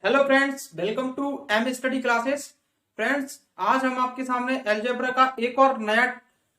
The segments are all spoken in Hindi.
Hello friends, welcome to M study classes. Friends, आज हम आपके सामने अलजेब्रा का एक और नया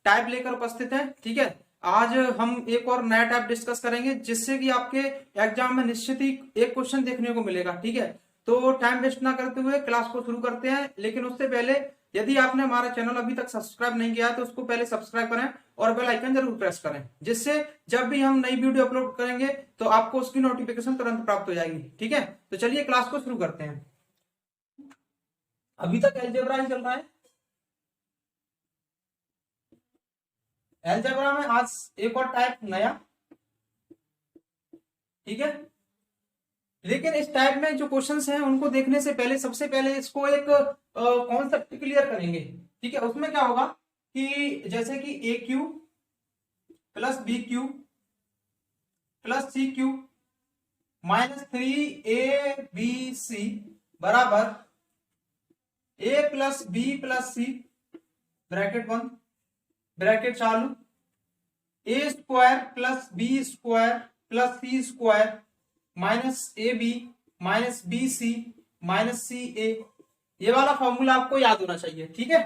टाइप लेकर उपस्थित हैं। ठीक है, आज हम एक और नया टाइप डिस्कस करेंगे जिससे कि आपके एग्जाम में निश्चित ही एक क्वेश्चन देखने को मिलेगा। ठीक है, तो टाइम वेस्ट ना करते हुए क्लास को शुरू करते हैं। लेकिन उससे पहले यदि आपने हमारा चैनल अभी तक सब्सक्राइब नहीं किया है तो उसको पहले सब्सक्राइब करें और बेल आइकन जरूर प्रेस करें, जिससे जब भी हम नई वीडियो अपलोड करेंगे तो आपको उसकी नोटिफिकेशन तुरंत प्राप्त हो जाएगी। ठीक है, तो चलिए क्लास को शुरू करते हैं। अभी तक एलजेब्रा ही चल रहा है। एलजेब्रा में आज एक और टाइप नया। ठीक है, लेकिन इस टाइप में जो क्वेश्चंस हैं उनको देखने से पहले सबसे पहले इसको एक कॉन्सेप्ट क्लियर करेंगे। ठीक है, उसमें क्या होगा कि जैसे कि ए cube plus B cube plus सी क्यू माइनस 3 AB C बराबर A plus B plus C, bracket बंद, ब्रैकेट चालू, A square plus B square plus C square minus A B minus B C minus सी ए। ये वाला फॉर्मूला आपको याद होना चाहिए। ठीक है,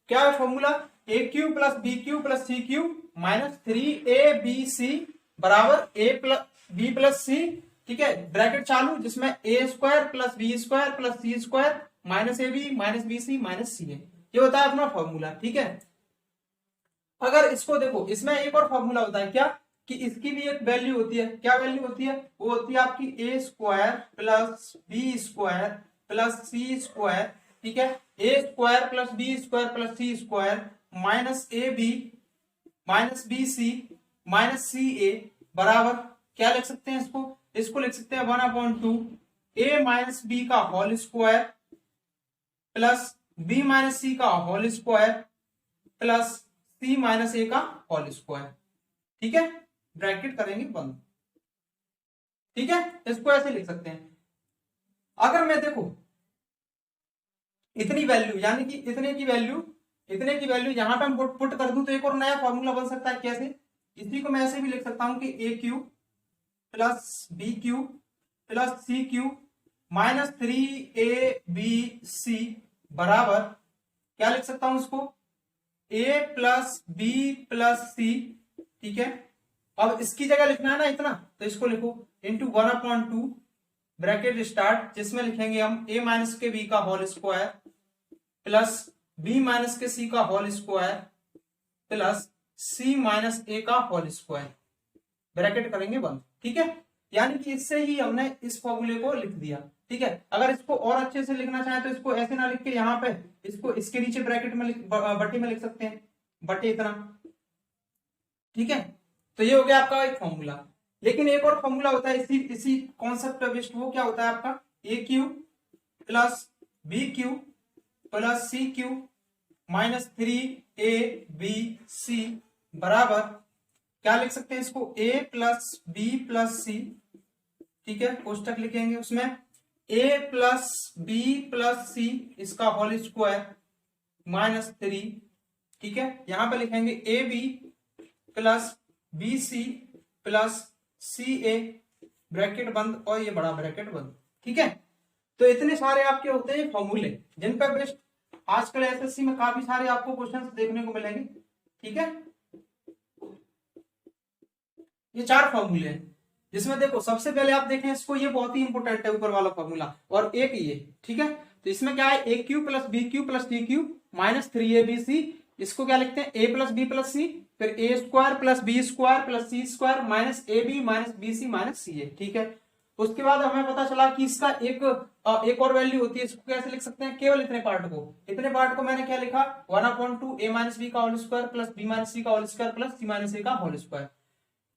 क्या है formula? A cube plus B cube plus C cube minus 3ABC बराबर ए प्लस बी प्लस सी। ठीक है, ब्रैकेट चालू, जिसमें A square plus B square plus C square minus A B minus B C minus सी ए। ये होता है अपना फॉर्मूला। ठीक है, अगर इसको देखो, इसमें एक और फॉर्मूला होता है क्या कि इसकी भी एक वैल्यू होती है। क्या वैल्यू होती है? वो होती है आपकी A square plus B square plus C square. ठीक है, ए square plus B square plus C square minus A B minus B C minus C A बराबर क्या लिख सकते हैं इसको? इसको लिख सकते हैं 1/2 ए माइनस बी का whole square plus B minus सी का होल स्क्वायर प्लस सी माइनस ए का होल स्क्वायर। ठीक है, ब्रैकेट करेंगे बंद। ठीक है, इसको ऐसे लिख सकते हैं। अगर मैं देखो इतनी वैल्यू यानी कि इतने की वैल्यू यहां पे हम पुट कर दूं तो एक और नया फॉर्मूला बन सकता है। कैसे? इसी को मैं ऐसे भी लिख सकता हूं कि ए cube plus B cube plus सी क्यू माइनस 3ABC बराबर क्या लिख सकता हूं इसको? ए प्लस बी प्लस सी। ठीक है, अब इसकी जगह लिखना है ना इतना, तो इसको लिखो इंटू 1/2 ब्रैकेट स्टार्ट, जिसमें लिखेंगे हम ए माइनस के बी का whole square plus B minus के सी का होल स्क्वायर प्लस सी माइनस ए का होल स्क्वायर, ब्रैकेट करेंगे बंद। ठीक है, यानी कि इससे ही हमने इस फॉर्मूले को लिख दिया। ठीक है, अगर इसको और अच्छे से लिखना चाहे तो इसको ऐसे ना लिख के यहाँ पे इसको इसके नीचे ब्रैकेट में बटे में लिख सकते हैं, बटे इतना। ठीक है, तो ये हो गया आपका एक फॉर्मूला। लेकिन एक और फॉर्मूला होता है इसी इसी कॉन्सेप्ट पे बेस्ड। वो क्या होता है आपका? A cube plus B cube plus C cube minus 3ABC बराबर क्या लिख सकते हैं इसको? ए प्लस बी प्लस सी। ठीक है, कोष्टक लिखेंगे, उसमें a plus B plus c इसका होल स्क्वायर माइनस 3। ठीक है, यहां पर लिखेंगे A B plus B C plus C A, bracket बंद, और ये बड़ा ब्रैकेट बंद। ठीक है, तो इतने सारे आपके होते हैं फॉर्मूले जिन पर बेस्ट आजकल एसएससी में काफी सारे आपको क्वेश्चंस देखने को मिलेंगे। ठीक है, ये 4 फॉर्मूले हैं, जिसमें देखो सबसे पहले आप देखें इसको, ये बहुत ही इंपॉर्टेंट है ऊपर वाला फॉर्मूला, और एक ये। ठीक है, तो इसमें क्या है? ए cube plus B cube plus सी क्यू माइनस 3ABC, इसको क्या लिखते हैं? A plus B plus c, फिर a square plus B square plus C square minus A B minus B C minus C a. ठीक है, उसके बाद हमें पता चला कि इसका एक और वैल्यू होती है। इसको कैसे लिख सकते हैं? केवल इतने पार्ट को मैंने क्या लिखा? 1/2 ए माइनस बी का whole square plus B minus सी का होल स्क्वायर प्लस सी माइनस ए का होल स्क्वायर।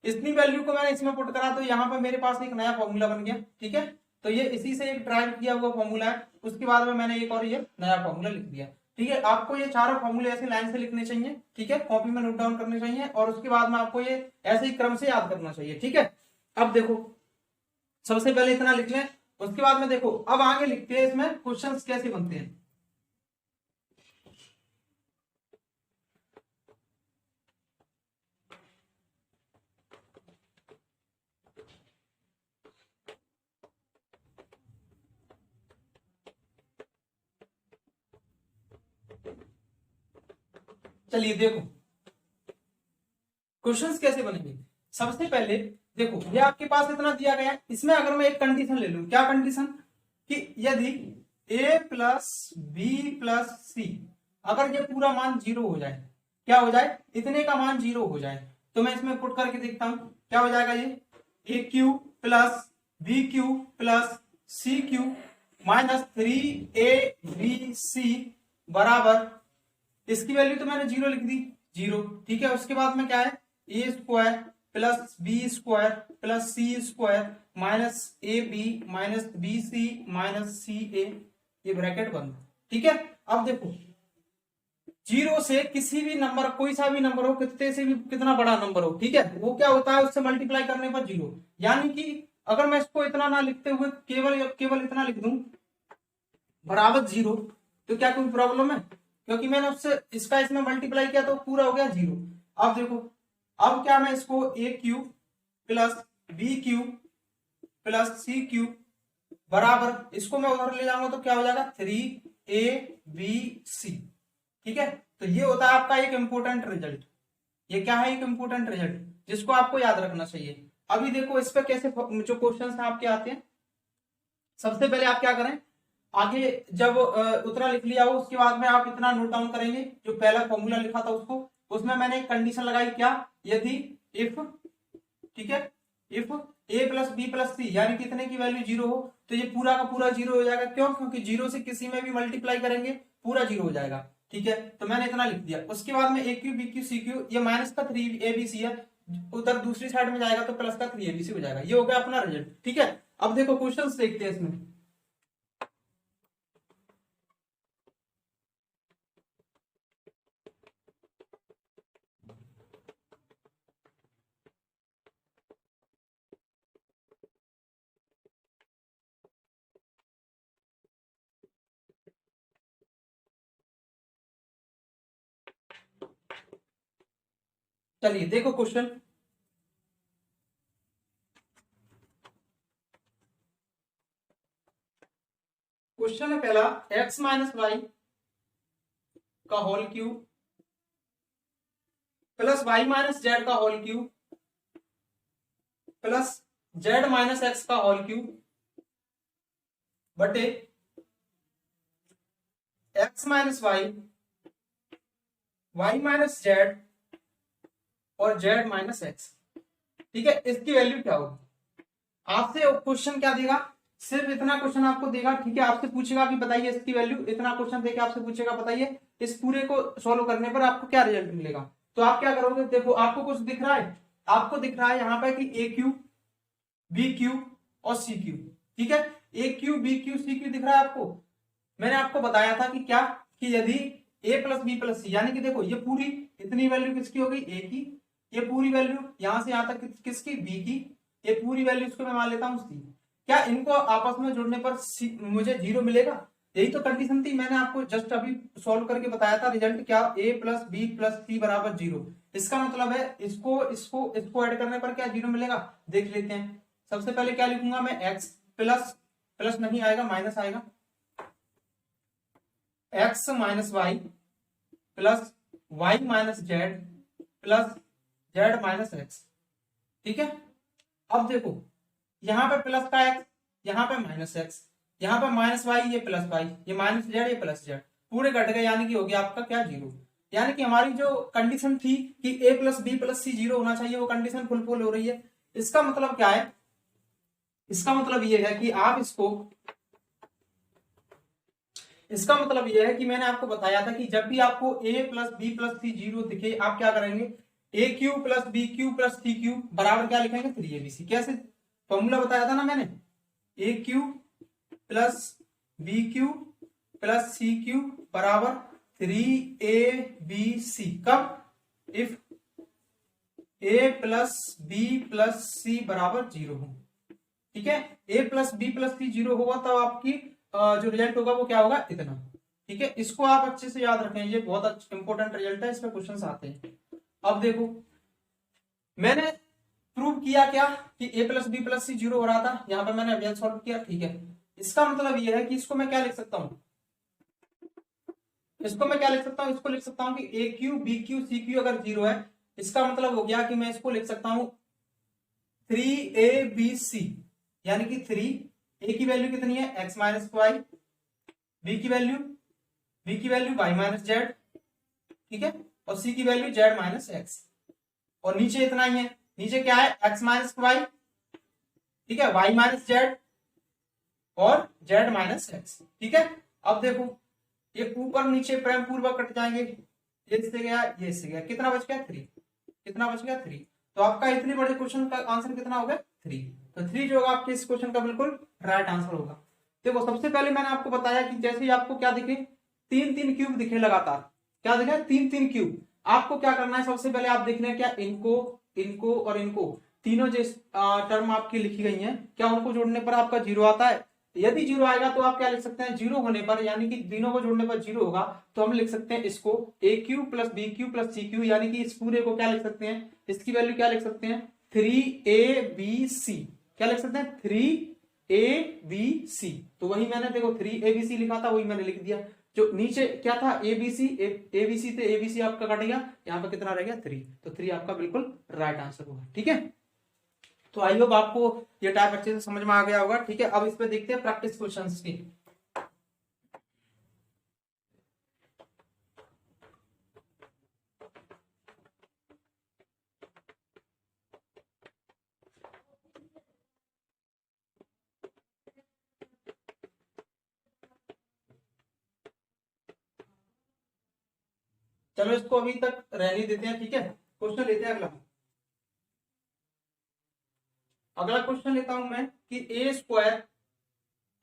इतनी वैल्यू को मैंने इसमें पुट करा तो यहाँ पर मेरे पास एक नया फॉर्मूला बन गया। ठीक है, तो ये इसी से एक ड्राइव किया हुआ फॉर्मूला है। उसके बाद में मैंने एक और ये नया फॉर्मूला लिख दिया। ठीक है, आपको ये चारों फॉर्मूले ऐसे लाइन से लिखने चाहिए। ठीक है, कॉपी में नोट डाउन करने चाहिए, और उसके बाद में आपको ये ऐसे ही क्रम से याद करना चाहिए। ठीक है, अब देखो सबसे पहले इतना लिख लें, उसके बाद में देखो अब आगे लिखते हैं इसमें क्वेश्चंस कैसे बनते हैं। चलिए देखो क्वेश्चंस कैसे बनेंगे। सबसे पहले देखो ये आपके पास इतना दिया गया है, इसमें अगर मैं एक कंडीशन ले लूं, क्या कंडीशन, कि यदि a प्लस बी प्लस सी अगर ये पूरा मान 0 हो जाए, क्या हो जाए, इतने का मान 0 हो जाए, तो मैं इसमें पुट करके देखता हूं क्या हो जाएगा। ये a cube plus B cube plus C cube minus 3ab बराबर, इसकी वैल्यू तो मैंने 0 लिख दी, 0, ठीक है। उसके बाद में क्या है, ए square plus B square plus C square minus A B minus B C minus सी ए, ये ब्रैकेट बंद, ठीक है। अब देखो 0 से किसी भी नंबर, कोई सा भी नंबर हो, कितने से भी कितना बड़ा नंबर हो, ठीक है, वो क्या होता है, उससे मल्टीप्लाई करने पर 0, यानी कि अगर मैं इसको इतना ना लिखते हुए केवल इतना लिख दूं बराबर 0, तो क्या कोई प्रॉब्लम है, क्योंकि मैंने उससे इसका इसमें मल्टीप्लाई किया तो पूरा हो गया 0। अब देखो, अब क्या मैं इसको a cube plus B cube plus C cube बराबर, इसको मैं उधर ले जाऊंगा तो क्या हो जाएगा 3ab, ठीक है। तो ये होता है आपका एक इंपोर्टेंट रिजल्ट, ये क्या है, एक इंपोर्टेंट रिजल्ट जिसको आपको याद रखना चाहिए। अभी देखो इस पे कैसे जो क्वेश्चन आपके आते हैं, सबसे पहले आप क्या करें, आगे जब उतना लिख लिया हो उसके बाद में आप इतना नोट डाउन करेंगे, जो पहला फॉर्मूला लिखा था उसको, उसमें मैंने एक कंडीशन लगाई, क्या, यदि इफ, ठीक है, if a plus B plus c यानी कितने की वैल्यू 0 हो, तो ये पूरा का पूरा 0 हो जाएगा, क्यों, क्योंकि 0 से किसी में भी मल्टीप्लाई करेंगे पूरा 0 हो जाएगा, ठीक है। तो मैंने इतना लिख दिया। उसके बाद में ए cube b cube c cube, ये माइनस का 3abc है, उधर दूसरी साइड में जाएगा तो प्लस का 3abc हो जाएगा, ये हो गया अपना रिजल्ट, ठीक है। अब देखो क्वेश्चन देखते हैं इसमें। चलिए देखो क्वेश्चन, क्वेश्चन है पहला, x माइनस वाई का whole cube plus Y minus z का whole cube plus Z minus x का होल क्यूब बटे x minus y, y minus z और जेड माइनस एक्स, ठीक है। इसकी वैल्यू क्या होगी, आपसे क्वेश्चन क्या देगा, सिर्फ इतना क्वेश्चन आपको देगा, ठीक है। आपसे पूछेगा कि बताइए इसकी वैल्यू, इतना क्वेश्चन देके आपसे पूछेगा बताइए इस पूरे को सॉल्व करने पर आपको क्या रिजल्ट मिलेगा। तो आप क्या करोगे, देखो आपको कुछ दिख रहा है, आपको दिख रहा है यहाँ पे कि ए क्यू बी क्यू और सी क्यू, ठीक है। ए cube b cube c cube दिख रहा है आपको, मैंने आपको बताया था कि क्या, कि यदि a plus B plus c, यानी कि देखो ये पूरी इतनी वैल्यू किसकी होगी, a की, ये पूरी वैल्यू यहां से यहां तक किसकी, b की, ये पूरी वैल्यू इसको मैं मान लेता हूं c, क्या इनको आपस में जोड़ने पर मुझे 0 मिलेगा, यही तो कंडीशन थी, मैंने आपको जस्ट अभी सॉल्व करके बताया था रिजल्ट, क्या, a plus B plus c बराबर 0, इसका मतलब है इसको इसको इसको ऐड करने पर क्या 0 मिलेगा, देख लेते हैं। सबसे पहले क्या लिखूंगा मैं, x प्लस, प्लस नहीं आएगा माइनस आएगा, X minus Y plus Y minus Z plus Z minus x, ठीक है। अब देखो यहां पे प्लस का एक्स, यहां पे माइनस एक्स, यहां पे माइनस वाई, ये प्लस वाई, ये माइनस जेड, ये प्लस जेड, पूरे घट गए, यानी कि हो गया आपका क्या 0, यानी कि हमारी जो कंडीशन थी कि a plus B plus c 0 होना चाहिए, वो कंडीशन फुलफिल हो रही है। इसका मतलब क्या है, इसका मतलब ये है कि आप इसको, इसका मतलब यह है कि मैंने आपको बताया था कि जब भी आपको a plus B plus c 0 दिखे, आप क्या करेंगे, a cube plus B cube plus C cube बराबर क्या लिखेंगे, 3abc, कैसे फॉर्मूला बताया था ना मैंने, a cube plus B cube plus C cube बराबर 3abc, कब, if a plus B plus c बराबर 0 हो, ठीक है। a plus B plus c 0 होगा तब आपकी जो रिजल्ट होगा वो क्या होगा, इतना, ठीक है। इसको आप अच्छे से याद रखें, ये बहुत अच्छा इंपॉर्टेंट रिजल्ट है, इसमें क्वेश्चंस आते हैं। अब देखो मैंने प्रूव किया क्या, कि a plus B plus c 0 हो रहा था, यहां पर मैंने अभी सॉल्व किया, ठीक है। इसका मतलब ये है कि इसको मैं क्या लिख सकता हूं, इसको मैं क्या लिख सकता हूँ, इसको लिख सकता हूँ कि ए cube b cube c cube अगर 0 है, इसका मतलब हो गया कि मैं इसको लिख सकता हूँ 3ABC, यानी कि 3 ए की वैल्यू कितनी है x माइनस वाई, बी की वैल्यू y माइनस जेड, ठीक है, और सी की वैल्यू z माइनस एक्स, और नीचे इतना ही है, नीचे क्या है x माइनस वाई, ठीक है, y माइनस जेड और z माइनस एक्स, ठीक है। अब देखो ये ऊपर नीचे प्रेम पूर्वक कट जाएंगे, ये इससे गया ये इससे गया, कितना बच गया 3, कितना बच गया 3, तो आपका इतने बड़े क्वेश्चन का आंसर कितना होगा 3, तो 3 जो होगा आपके इस क्वेश्चन का बिल्कुल राइट आंसर होगा। देखो सबसे पहले मैंने आपको बताया कि जैसे ही आपको क्या दिखे 3-3 क्यूब दिखे लगातार, क्या दिखे 3-3 क्यूब, आपको क्या करना है, सबसे पहले आप देख रहे हैं क्या इनको इनको और इनको तीनों जो टर्म आपकी लिखी गई हैं, क्या उनको जोड़ने पर आपका 0 आता है, यदि 0 आएगा तो आप क्या लिख सकते हैं, 0 होने पर यानी कि तीनों को जोड़ने पर 0 होगा, तो हम लिख सकते हैं इसको a cube plus B cube plus C cube, यानी कि इस पूरे को क्या लिख सकते हैं, इसकी वैल्यू क्या लिख सकते हैं 3ABC, क्या लिख सकते हैं 3ABC, तो वही मैंने देखो 3ABC लिखा था, वही मैंने लिख दिया, जो नीचे क्या था एबीसी, एबीसी से एबीसी आपका कट गया, यहाँ पर कितना रह गया 3, तो 3 आपका बिल्कुल राइट आंसर होगा, ठीक है। तो आई होप आपको ये टाइप अच्छे से समझ में आ गया होगा, ठीक है। अब इस पे देखते हैं प्रैक्टिस क्वेश्चंस की। चलो इसको अभी तक रहने देते हैं, ठीक है। क्वेश्चन लेते हैं अगला। अगला क्वेश्चन लेता हूं मैं कि ए स्क्वायर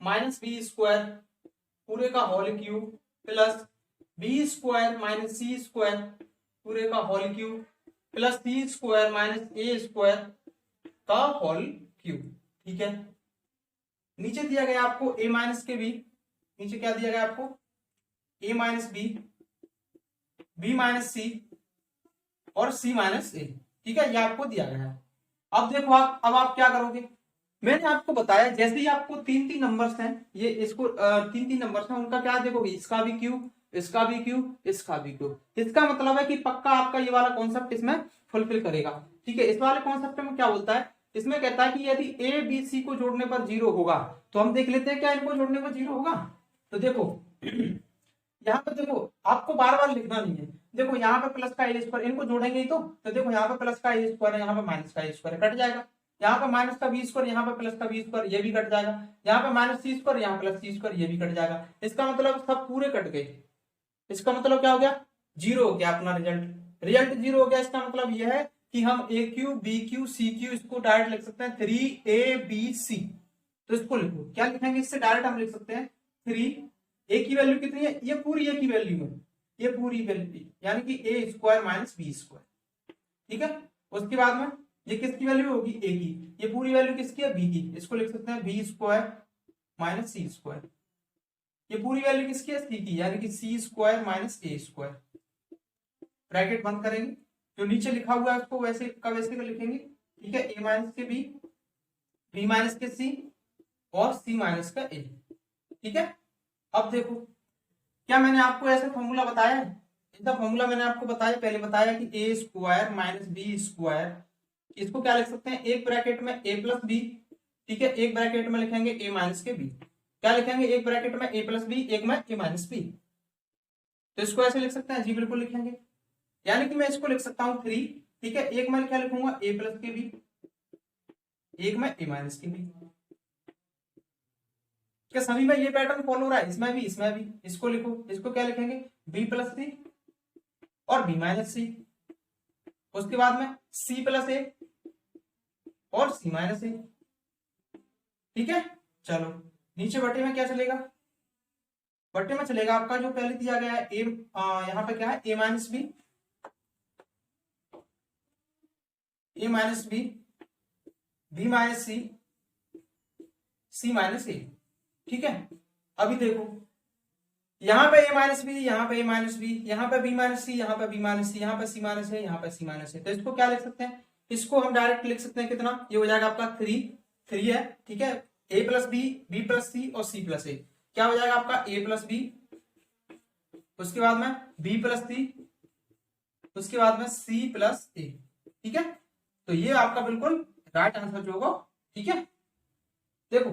माइनस बी स्क्वायर पूरे का whole cube plus B square minus c square पूरे का होल क्यूब प्लस सी स्क्वायर माइनस ए स्क्वायर का होल क्यूब, ठीक है। नीचे दिया गया आपको ए माइनस के बी, नीचे क्या दिया गया आपको ए माइनस बी, बी माइनस सी और सी माइनस ए, ठीक है, ये आपको दिया गया है। अब देखो अब आप क्या करोगे, मैंने आपको बताया जैसे ही आपको 3-3 नंबर्स हैं, ये इसको 3-3 नंबर्स हैं, उनका क्या देखोगे, इसका भी क्यूब, इसका भी क्यूब, इसका भी क्यूब, इसका मतलब है कि पक्का आपका ये वाला कॉन्सेप्ट इसमें फुलफिल करेगा, ठीक है। इस वाले कॉन्सेप्ट में क्या बोलता है, इसमें कहता है कि यदि ए बी सी को जोड़ने पर 0 होगा, तो हम देख लेते हैं क्या इनको जोड़ने पर 0 होगा। तो देखो यहाँ पे देखो आपको बार बार लिखना नहीं है, देखो यहाँ पे प्लस का ए स्क्वायर, इनको जोड़ेंगे ही तो देखो यहाँ पे प्लस का ए स्क्वायर है, यहाँ पे माइनस का ए स्क्वायर कट जाएगा, यहाँ पे माइनस का बी स्क्वायर, यहाँ पे प्लस का बी स्क्वायर, ये भी कट जाएगा, यहाँ पे माइनस सी स्क्वायर, यहाँ प्लस सी स्क्वायर, ये भी कट जाएगा, इसका मतलब सब पूरे कट गए, इसका मतलब क्या हो गया 0 हो गया अपना रिजल्ट, रिजल्ट 0 हो गया। इसका मतलब यह है कि हम a cube b cube c cube इसको डायरेक्ट लिख सकते हैं 3ABC, तो इसको लिखो, क्या लिखेंगे इससे डायरेक्ट हम लिख सकते हैं 3, ए की वैल्यू कितनी है, ये पूरी ए की वैल्यू है, ये पूरी वैल्यू यानी कि ए स्क्वायर माइनस बी स्क्वायर, ठीक है। उसके बाद में ये किसकी वैल्यू होगी ए की, ये पूरी वैल्यू किसकी है बी की, इसको लिख सकते हैं B square minus c square, ये पूरी वैल्यू किसकी है सी की, यानी कि सी स्क्वायर माइनस ए स्क्वायर, ब्रैकेट बंद करेंगे, जो नीचे लिखा हुआ है उसको वैसे का वैसे का लिखेंगे, ठीक है। ए माइनस के बी, बी माइनस के सी और सी माइनस का ए, ठीक है। अब देखो क्या मैंने आपको ऐसा फॉर्मूला बताया है, इसका फॉर्मूला मैंने आपको बताया, पहले बताया कि ए स्क्वायर माइनस बी स्क्वायर, इसको क्या लिख सकते हैं एक ब्रैकेट में ए प्लस बी, ठीक है, एक ब्रैकेट में लिखेंगे ए माइनस के बी, क्या लिखेंगे एक ब्रैकेट में ए प्लस बी, एक में ए माइनस बी, तो इसको ऐसे लिख सकते हैं जी बिल्कुल लिखेंगे, यानी कि मैं इसको लिख सकता हूं 3, ठीक है, एक में क्या लिखूंगा ए प्लस के बी, एक में ए माइनस के बी, क्या सभी में ये पैटर्न फॉलो हो रहा है, इसमें भी इसमें भी, इसको लिखो, इसको क्या लिखेंगे बी प्लस सी और बी माइनस सी, उसके बाद में सी प्लस ए और सी माइनस ए, ठीक है। चलो नीचे बटे में क्या चलेगा, बटे में चलेगा आपका जो पहले दिया गया है ए, यहाँ पे क्या है ए minus B, a minus b, B minus c, C minus ए, ठीक है। अभी देखो यहाँ पे ए माइनस बी, यहाँ पे ए माइनस बी, यहाँ पे बी माइनस सी, यहाँ पे बी माइनस सी, यहाँ पे सी माइनस है, यहाँ पे सी माइनस है, तो इसको क्या लिख सकते हैं, इसको हम डायरेक्ट लिख सकते हैं कितना, ये हो जाएगा आपका 3 है, ठीक है। A plus B, b plus सी और सी प्लस ए, क्या हो जाएगा आपका ए प्लस बी, उसके बाद में बी प्लस सी, उसके बाद में सी प्लस ए। ठीक है, तो ये आपका बिल्कुल राइट आंसर जो होगा। ठीक है, देखो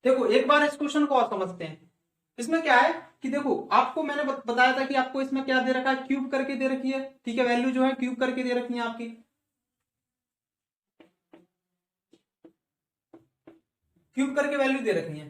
देखो एक बार इस क्वेश्चन को और समझते हैं। इसमें क्या है कि देखो आपको मैंने बताया था कि आपको इसमें क्या दे रखा है, क्यूब करके दे रखी है। ठीक है, वैल्यू जो है क्यूब करके दे रखी है आपकी, क्यूब करके वैल्यू दे रखी है।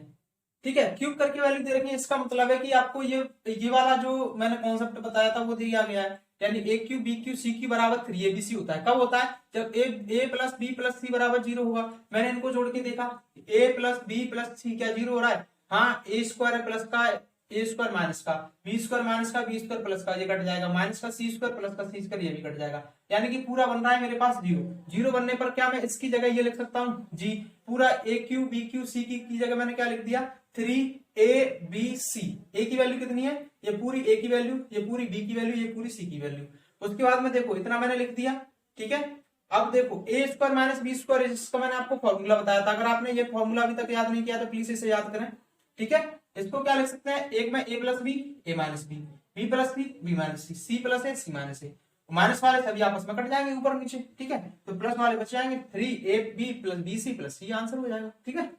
ठीक है, क्यूब करके वैल्यू दे रखी है, इसका मतलब है कि आपको ये वाला जो मैंने कॉन्सेप्ट बताया था वो दिया गया है। यानी a cube b cube c cube बराबर 3abc होता है। कब होता है? जब a plus B plus c बराबर 0 होगा। मैंने इनको जोड़ के देखा, a plus B plus c क्या 0 हो रहा है? हाँ, ए स्क्वायर है प्लस का ए स्क्वायर माइनस का, बी स्क्वायर माइनस का बी स्क्वायर प्लस का, ये कट जाएगा, माइनस का सी स्क्वायर प्लस का सी स्क्वायर, ये भी कट जाएगा। यानी कि पूरा बन रहा है मेरे पास 0। 0 बनने पर क्या मैं इसकी जगह ये लिख सकता हूँ जी, पूरा ए क्यू बी क्यू सी की जगह मैंने क्या लिख दिया 3abc। ए की वैल्यू कितनी है? ये पूरी ए की वैल्यू, ये पूरी बी की वैल्यू, ये पूरी सी की वैल्यू। उसके बाद में देखो इतना मैंने लिख दिया। ठीक है, अब देखो ए स्क्वायर माइनस बी स्क्वायर, इसका मैंने आपको फॉर्मूला बताया था। अगर आपने ये फॉर्मूला अभी तक याद नहीं किया तो प्लीज इसे याद करें। ठीक है, इसको क्या लिख सकते हैं, एक में a plus b a minus b, b plus c b minus c, c plus a c minus a. Minus वाले सभी आपस में कट जाएंगे ऊपर नीचे। ठीक है, तो प्लस वाले बच जाएंगे, 3ab plus B C plus C answer हो जाएगा। ठीक है,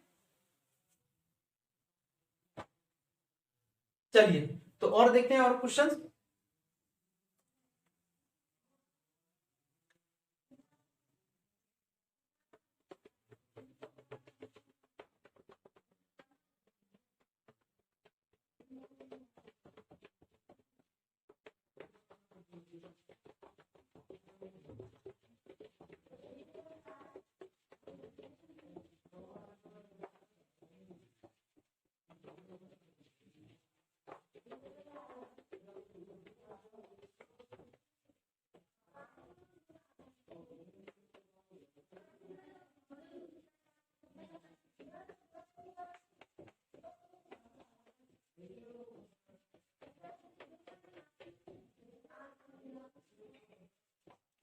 चलिए तो और देखते हैं और क्वेश्चन।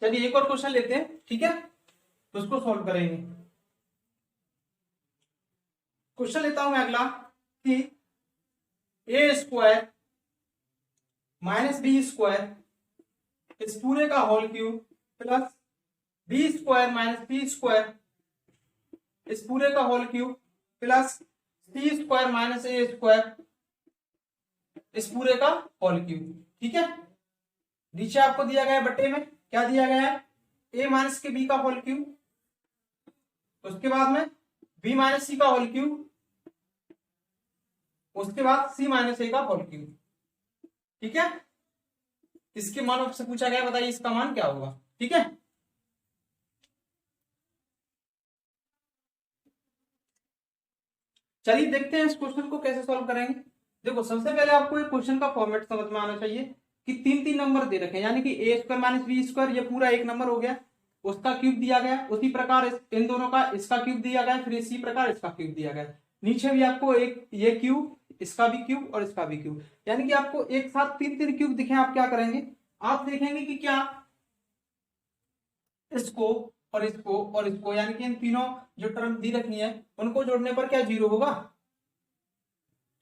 चलिए एक और क्वेश्चन लेते हैं। ठीक है, तो उसको सॉल्व करेंगे। क्वेश्चन लेता हूं मैं अगला कि ए स्क्वायर माइनस बी स्क्वायर इस पूरे का whole cube plus B square minus B square इस पूरे का होल क्यूब प्लस सी स्क्वायर माइनस ए स्क्वायर इस पूरे का होल क्यूब। ठीक है, नीचे आपको दिया गया है बट्टे में क्या दिया गया है, ए माइनस के बी का होल क्यूब, उसके बाद में बी माइनस सी का होल क्यूब, उसके बाद सी माइनस ए का होल क्यूब। ठीक है, इसके मान आपसे पूछा गया, बताइए इसका मान क्या होगा। ठीक है, चलिए देखते हैं इस क्वेश्चन को कैसे सॉल्व करेंगे। देखो सबसे पहले आपको एक क्वेश्चन का फॉर्मेट समझ में आना चाहिए कि 3 3 नंबर दे रखे हैं, यानी कि ए स्क्वायर माइनस बी स्क्वायर ये पूरा एक नंबर हो गया, उसका क्यूब दिया गया, उसी प्रकार इन दोनों का इसका क्यूब दिया गया, फिर इसी प्रकार इसका क्यूब दिया गया। नीचे भी आपको एक ये क्यूब, इसका भी क्यूब और इसका भी क्यूब, यानी कि आपको एक साथ 3 3 क्यूब दिखे। आप क्या करेंगे, आप देखेंगे कि क्या इसको और इसको और इसको, यानी कि इन तीनों जो टर्म दी रखी है उनको जोड़ने पर क्या 0 होगा।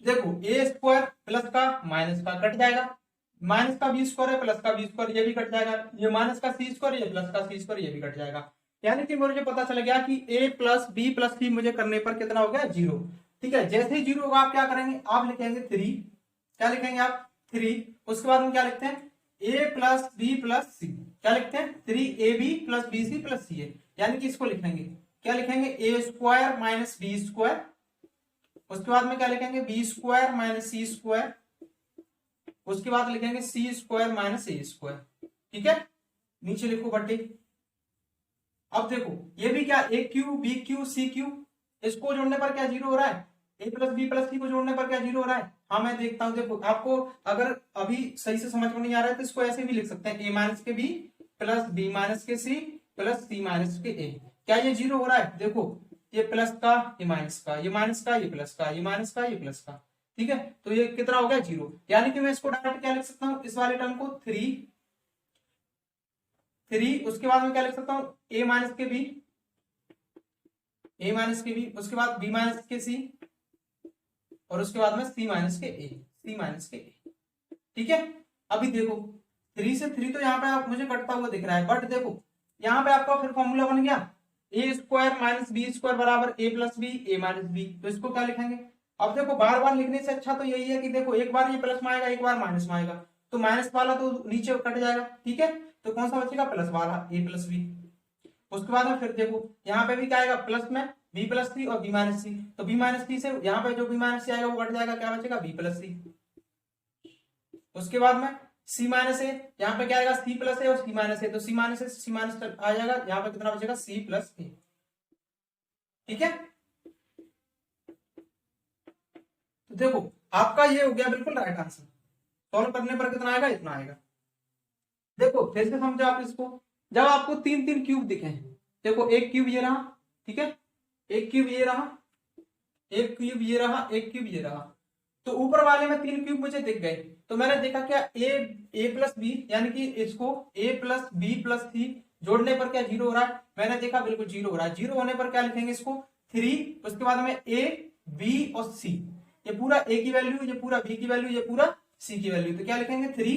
देखो ए स्क्वायर प्लस का माइनस का कट जाएगा, माइनस का बी स्क्वायर है प्लस का बी स्क्वायर ये भी कट जाएगा, ये माइनस का सी स्क्वायर ये प्लस का सी स्क्वायर ये भी कट जाएगा। यानी कि मुझे पता चल गया कि ए प्लस बी प्लस सी मुझे करने पर कितना हो गया 0। ठीक है, जैसे ही 0 होगा आप क्या करेंगे, आप लिखेंगे 3। क्या लिखेंगे आप 3, उसके बाद हम क्या लिखते हैं a plus B plus c, क्या लिखते हैं 3ab plus B C plus C a. यानी कि इसको लिखेंगे, क्या लिखेंगे a square minus B square, उसके बाद में क्या लिखेंगे b square minus c square, उसके बाद लिखेंगे सी स्क्वायर माइनस ए स्क्वायर। ठीक है, नीचे लिखो बट्टे। अब देखो ये भी क्या a cube b cube c cube, इसको जोड़ने पर क्या 0 हो रहा है, a plus B plus c को जोड़ने पर क्या 0 हो रहा है। हाँ मैं देखता हूं, देखो आपको अगर अभी सही से समझ में नहीं आ रहा है तो इसको ऐसे भी लिख सकते हैं, ए माइनस के बी प्लस बी माइनस के सी प्लस सी माइनस के ए। क्या ये 0 हो रहा है, देखो ये प्लस का ये माइनस का ये माइनस का ये प्लस का ये माइनस का ये प्लस का। ठीक है, तो ये कितना हो गया 0। यानी कि मैं इसको डायरेक्ट क्या लिख सकता हूँ, इस वाले टर्म को 3, उसके बाद में क्या लिख सकता हूँ ए माइनस के बी, ए माइनस के बी, उसके बाद बी माइनस के सी और उसके बाद में सी माइनस के ए, सी माइनस के ए। ठीक है, अभी देखो 3 से 3 तो यहाँ पे आप मुझे कटता हुआ दिख रहा है, बट देखो यहाँ पे आपका फिर फॉर्मूला बन गया ए स्क्वायर माइनस बी स्क्वायर बराबर A plus b a minus B. तो इसको क्या लिखेंगे? अब देखो बार बार लिखने से अच्छा तो यही है कि देखो एक बार ये प्लस में आएगा एक बार माइनस में आएगा, तो माइनस वाला तो नीचे कट जाएगा। ठीक है, तो कौन सा बचेगा? प्लस वाला ए प्लस बी। उसके बाद में फिर देखो यहाँ पे भी क्या आएगा? प्लस में बी प्लस सी और बी माइनस सी, तो बी माइनस सी से यहाँ पे जो बी माइनस सी आएगा वो कट जाएगा, क्या बचेगा? बी प्लस सी। उसके बाद में सी माइनस ए, यहाँ पे क्या आएगा? सी प्लस ए और सी माइनस ए, तो सी माइनस ए सी माइनस आ जाएगा, यहाँ पे कितना बचेगा? सी प्लस ए। ठीक है, तो देखो आपका ये हो गया बिल्कुल राइट आंसर। सॉल्व करने पर कितना आएगा? इतना आएगा। देखो फिर से समझो आप इसको, जब आपको 3 क्यूब दिखे, देखो एक क्यूब ये रहा, ठीक है, एक क्यूब ये रहा, एक क्यूब ये रहा, एक क्यूब ये रहा, तो ऊपर वाले में 3 क्यूब मुझे दिख गए, तो मैंने देखा क्या ए प्लस बी, यानी कि इसको ए प्लस बी प्लस सी जोड़ने पर क्या 0 हो रहा है? मैंने देखा बिल्कुल 0 हो रहा है। 0 होने पर क्या लिखेंगे? इसको 3, उसके बाद में ए बी और सी, ये पूरा ए की वैल्यू, ये पूरा बी की वैल्यू, ये पूरा सी की वैल्यू, तो क्या लिखेंगे? 3।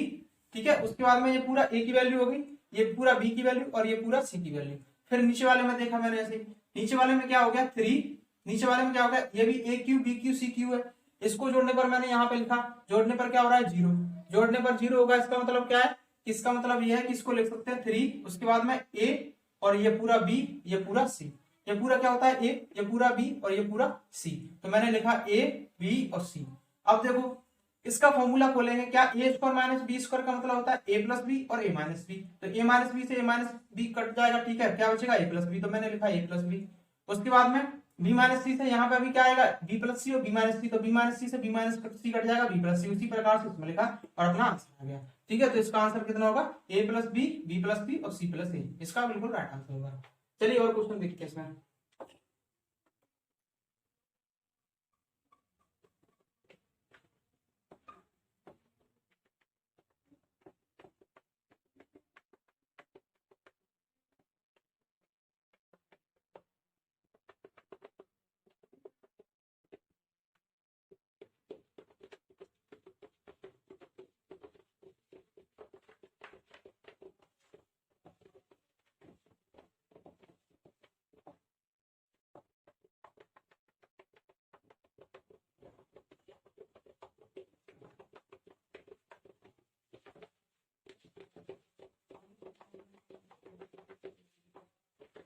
ठीक है, उसके बाद में ये पूरा ए की वैल्यू होगी, ये पूरा बी की वैल्यू और ये पूरा सी की वैल्यू। फिर नीचे वाले में देखा मैंने ऐसे, नीचे वाले में क्या हो गया? 3, नीचे वाले में क्या हो गया? ये भी a cube b cube c cube है, इसको जोड़ने पर मैंने यहाँ पे लिखा, जोड़ने पर क्या हो रहा है? 0, जोड़ने पर 0 होगा, इसका मतलब क्या है? इसका मतलब ये है कि इसको लिख सकते हैं 3, उसके बाद में ए और ये पूरा बी, ये पूरा सी, ये पूरा क्या होता है? ए, ये पूरा बी और ये पूरा सी, तो मैंने लिखा ए बी और सी। अब देखो इसका फॉर्मूला खोलेंगे, क्या ए स्क्वायर माइनस बी स्क्वायर का मतलब होता है ए प्लस बी और ए माइनस बी, तो ए माइनस बी से ए माइनस बी कट जाएगा। ठीक है, क्या बचेगा? ए प्लस बी, तो मैंने लिखा ए प्लस बी। उसके बाद में बी माइनस सी से यहाँ पे अभी क्या आएगा? बी प्लस सी और बी माइनस सी, तो बी माइनस सी से बी माइनस सी कट जाएगा, बी प्लस सी, उसी प्रकार से इसमें लिखा और अपना आंसर आ गया। ठीक है, तो इसका आंसर कितना होगा? ए प्लस बी प्लस सी और सी प्लस ए, इसका बिल्कुल राइट आंसर होगा। चलिए और क्वेश्चन देखते हैं इसमें।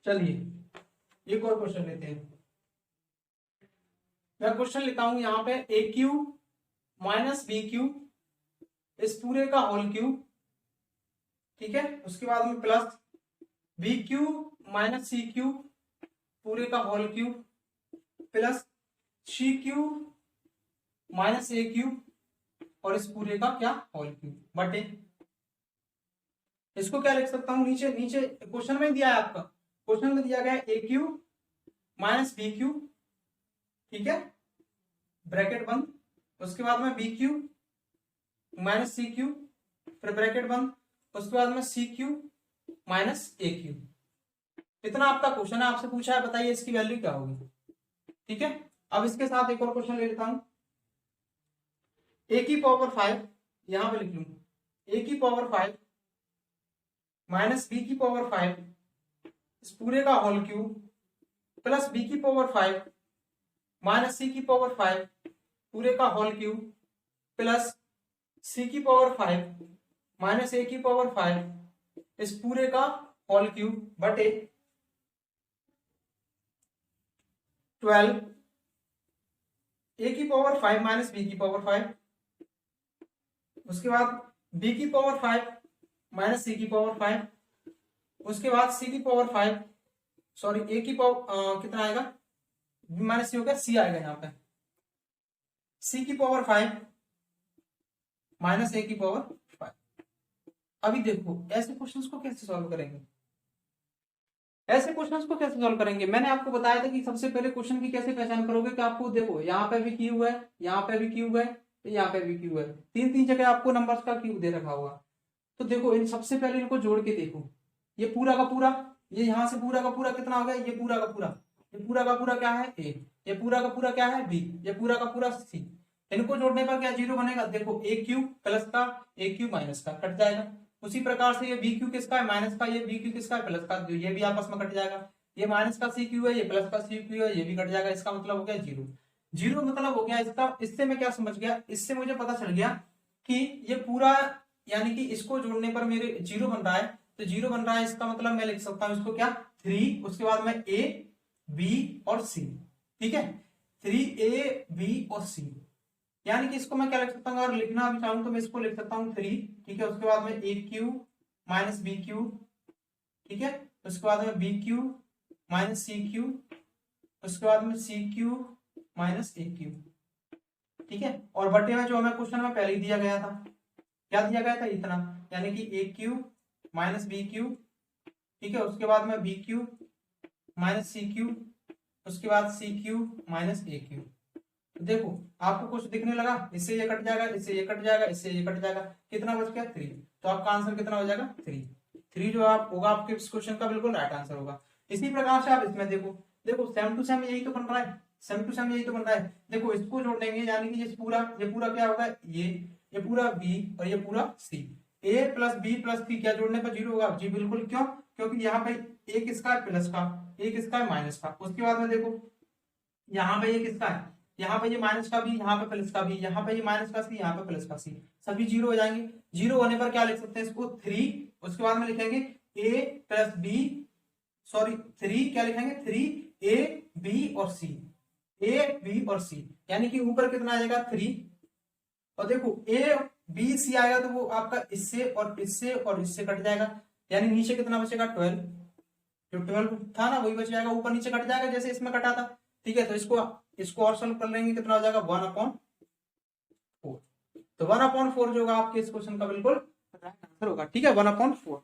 चलिए एक और क्वेश्चन लेते हैं। मैं क्वेश्चन लेता हूं यहाँ पे ए क्यू माइनस बी क्यू इस पूरे का होल क्यूब, ठीक है, उसके बाद में प्लस बी क्यू माइनस सी क्यू पूरे का whole cube plus C cube minus a cube और इस पूरे का क्या? होल क्यूब बटे, इसको क्या लिख सकता हूं? नीचे नीचे क्वेश्चन में दिया है आपका, क्वेश्चन में दिया गया है ए क्यू माइनस बी क्यू, ठीक है, ब्रैकेट बंद, उसके बाद में बी क्यू माइनस सी क्यू, फिर ब्रैकेट बंद, उसके बाद में C cube minus A cube. इतना आपका क्वेश्चन है, आपसे पूछा है बताइए इसकी वैल्यू क्या होगी। ठीक है, अब इसके साथ एक और क्वेश्चन ले लेता हूं, ए की पावर 5, यहां पे लिख लूं ए की पावर 5 माइनस बी की पावर 5 इस पूरे का होल क्यूब प्लस बी की पावर 5 माइनस सी की पावर 5 पूरे का होल क्यूब प्लस सी की पावर 5 माइनस ए की पावर 5 इस पूरे का होल क्यूब बटे 12 ए की पावर 5 माइनस बी की पावर 5, उसके बाद बी की पावर 5 माइनस सी की पावर 5, उसके बाद सी की पावर 5, सॉरी ए की पावर कितना आएगा? माइनस सी हो गया, सी आएगा यहाँ पे, सी की पावर 5 माइनस ए की पावर 5। अभी देखो ऐसे क्वेश्चंस को कैसे सॉल्व करेंगे, ऐसे क्वेश्चंस को कैसे सॉल्व करेंगे? मैंने आपको बताया था कि सबसे पहले क्वेश्चन की कैसे पहचान करोगे कि आपको देखो यहाँ पे भी क्यूब है, यहाँ पे भी क्यूब है, यहाँ पे भी क्यूब है, 3 जगह आपको नंबर्स का क्यूब दे रखा होगा। तो देखो इन सबसे पहले इनको जोड़ के देखो, ये पूरा का पूरा, ये यहाँ से पूरा का पूरा कितना हो गया? ये पूरा का पूरा, ये पूरा का पूरा क्या है? ए, ये पूरा का पूरा क्या है? बी, ये पूरा का पूरा सी, इनको जोड़ने पर क्या जीरो बनेगा, देखो ए क्यू प्लस का ए क्यू माइनस का कट जाएगा। उसी प्रकार से ये बी क्यू किसका है माइनस का, ये बी क्यू किसका है प्लस का, ये भी आपस में कट जाएगा। ये माइनस का सी क्यू है, ये प्लस का सी क्यू है, ये भी कट जाएगा। इसका मतलब हो गया जीरो। जीरो मतलब हो गया इसका, इससे मैं क्या समझ गया, इससे मुझे पता चल गया कि ये पूरा यानी कि इसको जोड़ने पर मेरे जीरो बन रहा है। तो जीरो बन रहा है इसका मतलब मैं लिख सकता हूं इसको क्या, 3, उसके बाद में ए बी और सी। ठीक है, 3 a b और c, यानी कि इसको मैं क्या लिख सकता हूँ, अगर लिखना भी चाहूँ तो मैं इसको लिख सकता हूँ 3। ठीक है, उसके बाद में ए क्यू माइनस बी क्यू। ठीक है, उसके बाद में बी क्यू माइनस सी क्यू, उसके बाद में C cube minus A cube. ठीक है, और बटे में जो हमें क्वेश्चन में पहले ही दिया गया था, क्या दिया गया था, इतना, यानी कि ए क्यू माइनस बी क्यू। ठीक है, उसके बाद में बी क्यू माइनस सी क्यू, उसके बाद C cube minus A cube. देखो आपको कुछ दिखने लगा, इससे ये कट जाएगा, इससे ये कट जाएगा, इससे ये कट जाएगा, कितना बच गया 3। तो आपका आंसर कितना हो जाएगा 3 जो आप होगा आपके इस क्वेश्चन का बिल्कुल राइट आंसर होगा। इसी प्रकार से आप इसमें देखो, देखो सेम टू सेम यही तो बन रहा है, सेम टू सेम यही तो बन रहा है। देखो इसको जोड़ देंगे यानी कि ये पूरा क्या होगा, ये पूरा बी और ये पूरा सी। ए प्लस बी प्लस सी क्या जोड़ने पर जीरो होगा जी, बिल्कुल। क्यों, क्योंकि यहाँ पे एक इसका है प्लस का, एक इसका है माइनस का। उसके बाद में देखो यहाँ पे ये किसका है, यहाँ पे ये माइनस का भी, यहाँ पे प्लस का भी, यहाँ पे ये माइनस का सी, यहाँ पे प्लस का सी, सभी जीरो हो जाएंगे। जीरो होने पर क्या लिख सकते हैं इसको 3, उसके बाद में लिखेंगे ए प्लस बी, सॉरी 3 क्या लिखेंगे 3 ए बी और सी, ए बी और सी, यानी कि ऊपर कितना आ जाएगा 3। और देखो ए बी सी आएगा तो वो आपका इससे और इससे और इससे कट जाएगा, यानी नीचे कितना बचेगा 12, जो 12 था ना वही बच जाएगा, ऊपर नीचे कट जाएगा जैसे इसमें कटा था। ठीक है, तो इसको और सॉल्व कर लेंगे, कितना हो जाएगा 1/4। तो 1/4 जो होगा आपके इस क्वेश्चन का बिल्कुल आंसर होगा। ठीक है, 1/4।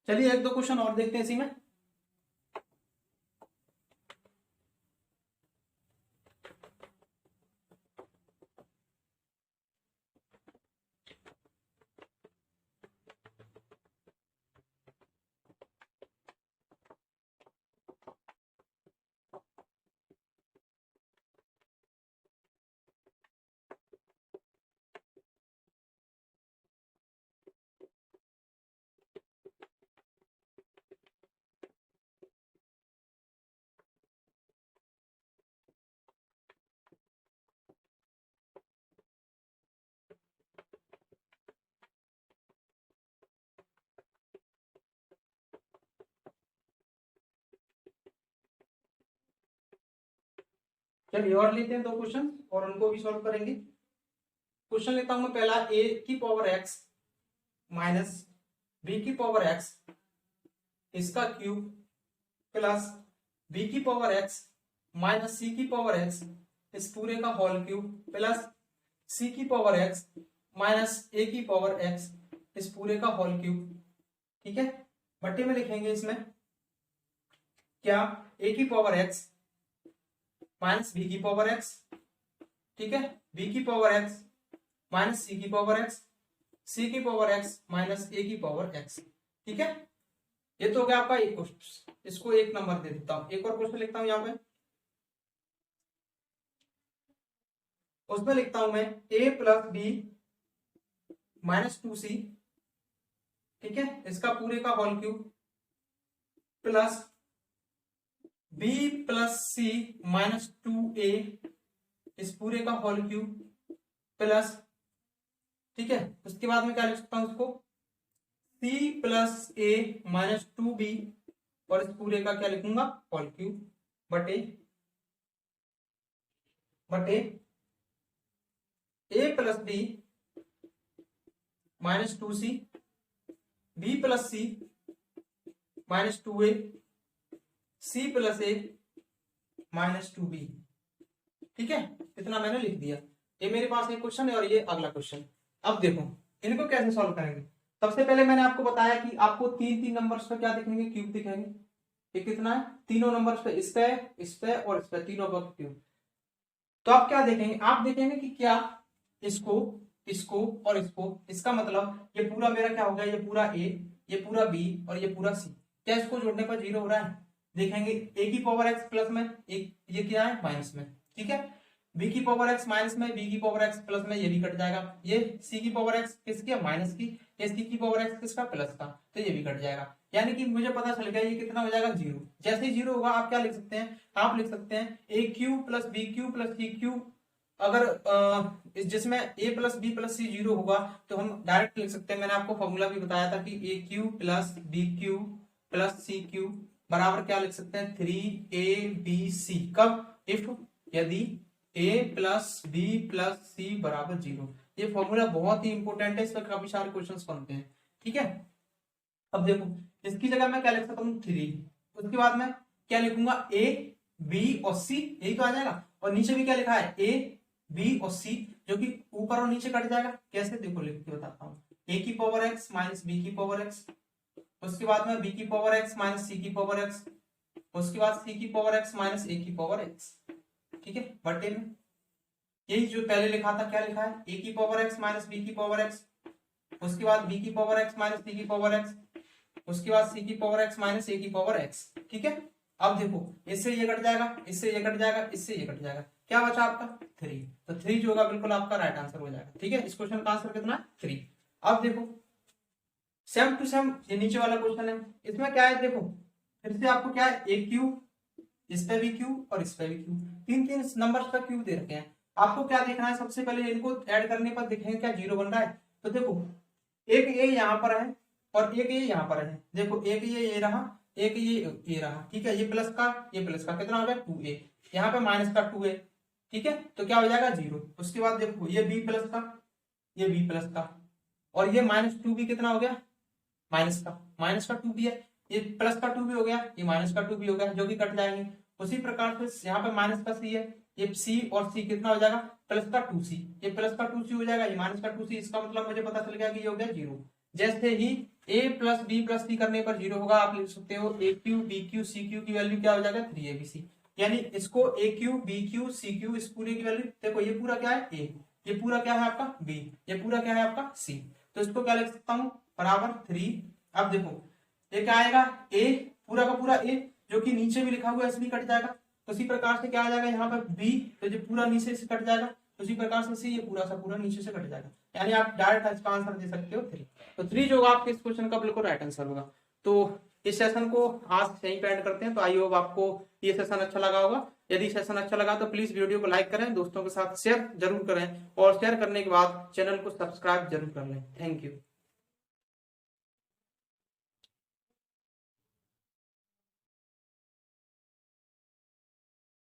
चलिए एक दो क्वेश्चन और देखते हैं इसी में। चलिए और लेते हैं दो क्वेश्चन और उनको भी सॉल्व करेंगे। क्वेश्चन लेता हूं मैं पहला, ए की पावर एक्स माइनस बी की पावर एक्स इसका क्यूब प्लस बी की पावर एक्स माइनस सी की पावर एक्स इस पूरे का होल क्यूब प्लस सी की पावर एक्स माइनस ए की पावर एक्स इस पूरे का होल क्यूब। ठीक है, बट्टे में लिखेंगे इसमें क्या, ए की पावर एक्स माइनस बी की पावर एक्स। ठीक है, बी की पावर एक्स माइनस सी की पावर एक्स, सी की पावर एक्स माइनस ए की पावर एक्स। ठीक है, ये तो हो गया आपका एक क्वेश्चन, इसको 1 नंबर दे देता हूं। एक और क्वेश्चन लिखता हूं यहां पे, उसमें लिखता हूं मैं ए प्लस बी माइनस 2c। ठीक है, इसका पूरे का whole cube plus B plus सी माइनस 2a इस पूरे का होल क्यूब प्लस, ठीक है, उसके बाद में क्या लिख सकता हूं उसको, c plus a minus 2b और इस पूरे का क्या लिखूंगा होल क्यूब बटे a plus B minus 2c b plus C minus 2a c plus a minus 2b। ठीक है, इतना मैंने लिख दिया। ये मेरे पास एक क्वेश्चन है और ये अगला क्वेश्चन। अब देखो इनको कैसे सॉल्व करेंगे। सबसे पहले मैंने आपको बताया कि आपको 3 नंबर्स पे क्या दिखेंगे, क्यूब दिखेंगे। ये कितना है, तीनों नंबर्स पे, इस पे और इस पे, तीनों पर क्यूब। तो आप क्या देखेंगे, आप देखेंगे कि क्या इसको इसको और इसको, इसका मतलब ये पूरा मेरा क्या हो गया, ये पूरा ए, ये पूरा बी और ये पूरा सी, क्या इसको जोड़ने पर जीरो हो रहा है। देखेंगे a की पावर x प्लस में एक ये क्या है माइनस में, ठीक है। b की पावर x माइनस में, b की पावर x प्लस में, ये भी कट जाएगा। ये c की पावर x किसकी है माइनस की, ये c की पावर x किसका प्लस का, तो ये भी कट जाएगा। यानी कि मुझे पता चल गया ये कितना हो जाएगा जीरो। जैसे ही जीरो होगा आप क्या लिख सकते हैं, आप लिख सकते हैं a cube plus B cube plus C cube. अगर जिसमें a plus B plus c zero होगा तो हम डायरेक्ट लिख सकते हैं, मैंने आपको फॉर्मूला भी बताया था कि ए cube plus B cube plus सी क्यू बराबर क्या लिख सकते हैं 3abc। कब, इफ यदि a plus B plus c बराबर जीरो। ये फॉर्मूला बहुत ही इंपॉर्टेंट है, इस पर काफी सारे क्वेश्चंस बनते हैं, ठीक है। अब देखो इसकी जगह मैं क्या लिख सकता हूँ 3, उसके बाद मैं क्या लिखूंगा a b और c, यही तो आ जाएगा। और नीचे भी क्या लिखा है a b और c, जो कि ऊपर और नीचे कट जाएगा। कैसे, देखो लिख के बताता हूँ। a की पावर x माइनस b की पावर x, उसके बाद में b की पावर x माइनस c की पावर x, उसके बाद c की पावर x माइनस a की पावर x, ठीक है, बटे में यही जो पहले लिखा था, क्या लिखा है a की पावर x माइनस b की पावर x, उसके बाद b की पावर x माइनस c की पावर x, उसके बाद c की पावर x माइनस a की पावर x, ठीक है। अब देखो इससे ये कट जाएगा, इससे ये कट जाएगा, इससे ये कट जाएगा, क्या बचा आपका 3। तो 3 जो होगा बिल्कुल आपका राइट आंसर हो जाएगा, ठीक है। इस क्वेश्चन का आंसर कितना है 3। अब देखो सेम टू सेम ये नीचे वाला क्वेश्चन है, इसमें क्या है देखो फिर से आपको क्या है ए क्यू, इस पे भी क्यू और इस पे भी क्यू, तीन तीन नंबर्स पर क्यू दे रखे हैं। आपको क्या देखना है, सबसे पहले इनको ऐड करने पर देखेंगे क्या जीरो बन रहा है। तो देखो एक ए यहाँ पर है और एक ये यहाँ पर है, देखो एक ये रहा, एक ये रहा, ठीक है। ये प्लस का कितना हो गया 2a, यहाँ पे माइनस का 2a, ठीक है। तो क्या हो जाएगा जीरो। उसके बाद देखो ये b प्लस का, ये b प्लस का, और ये माइनस 2b कितना हो गया माइनस का 2b है। ये प्लस का 2b हो गया, ये माइनस का 2b हो गया, जो कि कट जाएंगे। उसी प्रकार से यहाँ पे माइनस का c है, ये c और c कितना हो जाएगा प्लस का 2c, ये प्लस का 2c हो जाएगा, ये माइनस का 2c। इसका मतलब मुझे पता चल गया कि ये हो गया जीरो। जैसे ही a plus B plus c करने पर जीरो होगा, आप लिख सकते हो a cube b cube c cube की वैल्यू क्या हो जाएगा 3abc। यानी इसको a cube b cube c cube इस पूरे की वैल्यू, देखो ये पूरा क्या है a, ये पूरा क्या है आपका b, ये पूरा क्या है आपका c, तो इसको क्या लिख सकता हूँ बराबर 3। अब देखो ये क्या आएगा a पूरा का पूरा a, जो कि नीचे भी लिखा हुआ है, इसलिए कट जाएगा। उसी प्रकार से क्या आ जाएगा यहाँ पर b, तो जो पूरा नीचे से कट जाएगा। उसी प्रकार से c, ये पूरा सा पूरा नीचे से कट जाएगा। यानी आप डायरेक्ट इसका आंसर दे सकते हो 3। तो 3 जो होगा आपके इस क्वेश्चन का बिल्कुल राइट आंसर होगा। तो इस सेशन को आज यहीं पे एंड करते हैं। तो आई होप आपको ये सेशन अच्छा लगा होगा। यदि सेशन अच्छा लगा तो प्लीज वीडियो को लाइक करें, दोस्तों के साथ शेयर जरूर करें, और शेयर करने के बाद चैनल को सब्सक्राइब जरूर कर लें। Thank you.